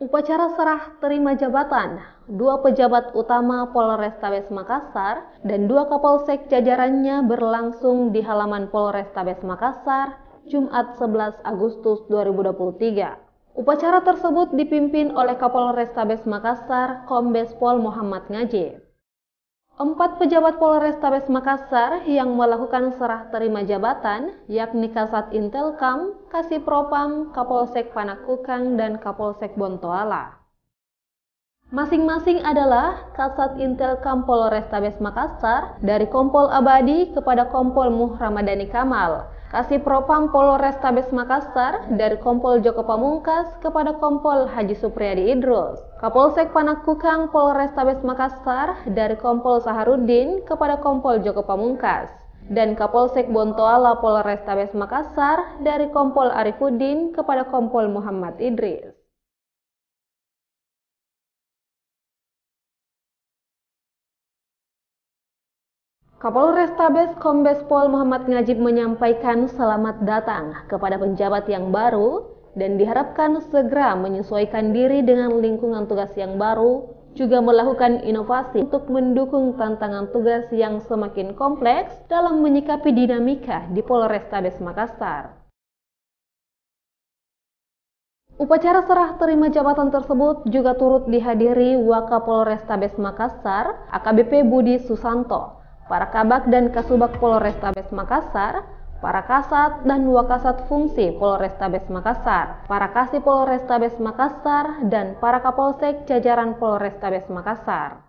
Upacara serah terima jabatan, dua pejabat utama Polrestabes Makassar dan dua Kapolsek jajarannya berlangsung di halaman Polrestabes Makassar, Jumat 11 Agustus 2023. Upacara tersebut dipimpin oleh Kapolrestabes Makassar, Kombes Pol Muhammad Ngajib. 4 pejabat Polrestabes Makassar yang melakukan serah terima jabatan, yakni Kasat Intelkam, Kasipropam, Kapolsek Panakukang, dan Kapolsek Bontoala. Masing-masing adalah Kasat Intelkam Polrestabes Makassar dari Kompol Abadi kepada Kompol Muhramadani Kamal, Kasipropam Polrestabes Makassar dari Kompol Joko Pamungkas kepada Kompol Haji Supriyadi Idrus, Kapolsek Panakukang Polrestabes Makassar dari Kompol Saharudin kepada Kompol Joko Pamungkas, dan Kapolsek Bontoala Polrestabes Makassar dari Kompol Arifuddin kepada Kompol Muhammad Idris. Kapolrestabes Kombes Pol Muhammad Ngajib menyampaikan selamat datang kepada penjabat yang baru dan diharapkan segera menyesuaikan diri dengan lingkungan tugas yang baru, juga melakukan inovasi untuk mendukung tantangan tugas yang semakin kompleks dalam menyikapi dinamika di Polrestabes Makassar. Upacara serah terima jabatan tersebut juga turut dihadiri Wakapolrestabes Makassar, AKBP Budi Susanto, para Kabak dan Kasubag Polrestabes Makassar, para Kasat dan Wakasat Fungsi Polrestabes Makassar, para Kasih Polrestabes Makassar, dan para Kapolsek jajaran Polrestabes Makassar.